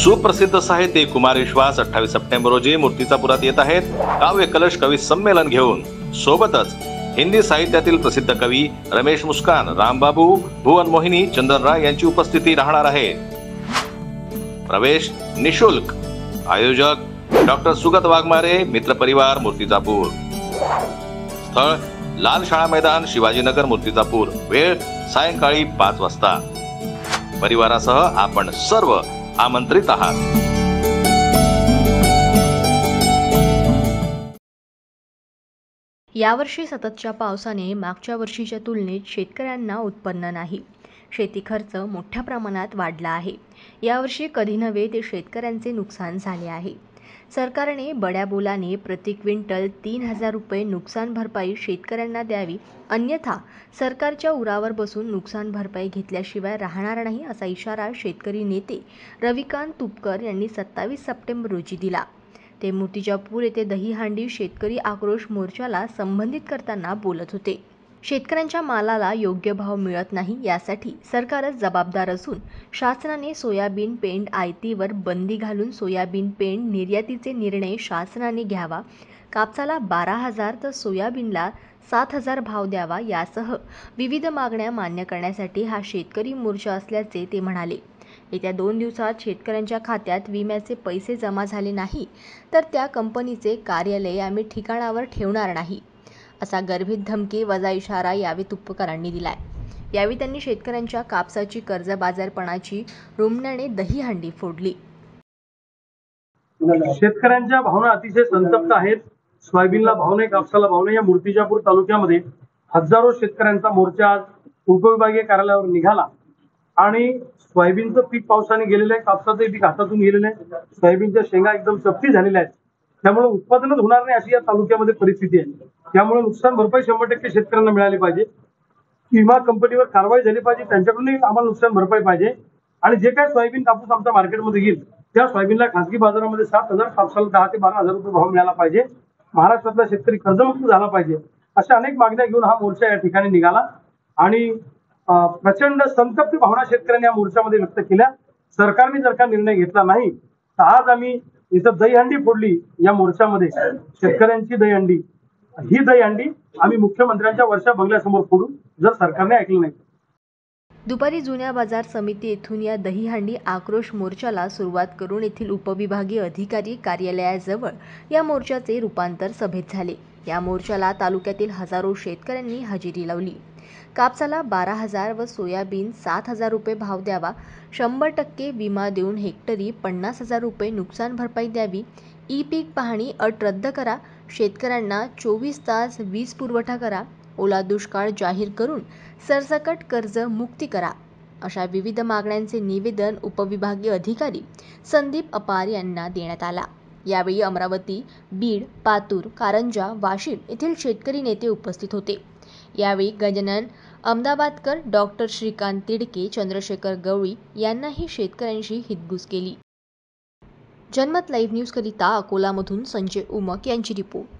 सुप्रसिद्ध साहित्यिक कुमार विश्वास 28 सप्टेंबर रोजी मूर्तिजापुरात येत आहेत काव्य कलश कवी संमेलन घेऊन। सोबतच हिंदी साहित्यातील प्रसिद्ध कवी रमेश मुस्कान, रामबाबू, भुवन मोहिनी, चंदन राय यांची उपस्थिती राहणार आहे। प्रवेश निशुल्क। आयोजक डॉक्टर सुगत वाघमारे, मित्र परिवार, मूर्तिजापूर। स्थळ लाल शाळा मैदान, शिवाजीनगर, मूर्तिजापूर। वेळ सायंकाळी 5 वाजता। परिवारासह आपण सर्व आमंत्रित आहात। यावर्षी सततच्या पावसाने मागच्या वर्षीच्या तुलनेत शेतकऱ्यांना उत्पन्न नाही। शेती खर्च मोठ्या प्रमाणात वाढला आहे। यावर्षी कधी नव्हे ते शेतकऱ्यांचे नुकसान झाले आहे। सरकारने बड्या बोलाने प्रति क्विंटल 3000 रुपये नुकसान भरपाई शेतकऱ्यांना द्यावी, अन्यथा सरकारच्या उरावर बसून नुकसान भरपाई घेतल्याशिवाय राहणार नाही, असा इशारा शेतकरी नेते रविकांत तुपकर यांनी 27 सप्टेंबर रोजी दिला। ते मूर्तिजापूर येथे दहीहंडी शेतकरी आक्रोश मोर्चाला संबोधित करताना बोलत होते। शेतकऱ्यांच्या मालाला योग्य भाव मिळत नाही, यासाठी सरकारच जबाबदार असून शासनाने सोयाबीन पेंड आयातीवर बंदी घालून सोयाबीन पेंड निर्यातीचे निर्णय शासनाने घ्यावा, कापसाला 12,000 तर सोयाबीनला 7,000 भाव द्यावा, यासह विविध मागण्या मान्य करण्यासाठी हा शेतकरी मोर्चा असल्याचे ते म्हणाले। येत्या 2 दिवसात शेतकऱ्यांच्या खात्यात विम्याचे पैसे जमा झाले नाही तर त्या कंपनीचे कार्यालय आम्ही ठिकाणावर ठेवणार नाही, असा गर्भित धमकी वजा इशारा यावेळी तुपकरांनी दिलाय। यावेळी त्यांनी शेतकऱ्यांच्या कापसाची कर्जबाजारपणाची रोमण्याने दहीहंडी फोडली। शेतकऱ्यांच्या भावना अतिशय संतप्त आहेत। सोयाबीनला भाव नाही, कापसाला भाव नाही। या मूर्तिजापूर तालुक्यामध्ये हजारो शेतकऱ्यांचा मोर्चा आज उपविभागीय कार्यालयावर निघाला आणि सोयाबीनचं पीक पावसाने गेलेलं आहे, कापसाचं पीक हातातून गेलेलं आहे, सोयाबीनच्या शेंगा एकदम चपटी झालेल्या आहेत, त्यामुळे उत्पादनच होणार नाही अशी या तालुक्यामध्ये परिस्थिती आहे। त्यामुळे नुकसान भरपाई 100% शेतकऱ्यांना मिळाली पाहिजे। विमा कंपनीवर कारवाई झाली पाहिजे, त्यांच्याकडूनही आम्हाला नुकसान भरपाई पाहिजे आणि जे काही सोयाबीन कापूस आमच्या मार्केटमध्ये येईल त्या सोयाबीनला खासगी बाजारामध्ये 7,000, कापसाला 10,000 ते 12,000 रुपये भाव मिळाला पाहिजे। महाराष्ट्रातला शेतकरी कर्जमुक्त झाला पाहिजे, अशा अनेक मागण्या घेऊन हा मोर्चा या ठिकाणी निघाला आणि प्रचंड संतप्त भावना शेतकऱ्यांनी या मोर्चामध्ये व्यक्त केल्या। सरकारने जर का निर्णय घेतला नाही तर आज आम्ही इथं दहीहंडी फोडली। या मोर्चामध्ये शेतकऱ्यांची दहीहंडी, ही दहीहंडी आम्ही मुख्यमंत्र्यांच्या वर्षा बंगल्यासमोर फोडू जर सरकारने ऐकलं नाही। दुपारी जुन्या बाजार समिती येथून या दहीहंडी आक्रोश मोर्चाला सुरुवात करून येथील उपविभागीय अधिकारी कार्यालयाजवळ या मोर्चाचे रूपांतर सभेत झाले। या मोर्चाला तालुक्यातील हजारो शेतकऱ्यांनी हजेरी लावली। कापसाला 12,000 व सोयाबीन 7,000 रुपये भाव द्यावा, 100% विमा देऊन हेक्टरी 50,000 रुपये नुकसान भरपाई द्यावी, ई पीक पाहणी अट रद्द करा, शेतकऱ्यांना 24 तास वीज पुरवठा करा, ओला दुष्काळ जाहीर करून सरसकट कर्ज मुक्ती करा, अशा विविध मागण्यांचे निवेदन उपविभागीय अधिकारी संदीप अपार यांना देण्यात आला। यावेळी अमरावती, बीड, पातूर, कारंजा, वाशिम येथील शेतकरी नेते उपस्थित होते। यावेळी गजानन अहमदाबादकर, डॉक्टर श्रीकांत तिडके, चंद्रशेखर गवळी यांनाही शेतकऱ्यांशी हितगुज केली। जनमत लाईव्ह न्यूज करिता अकोलामधून संजय उमक यांची रिपोर्ट।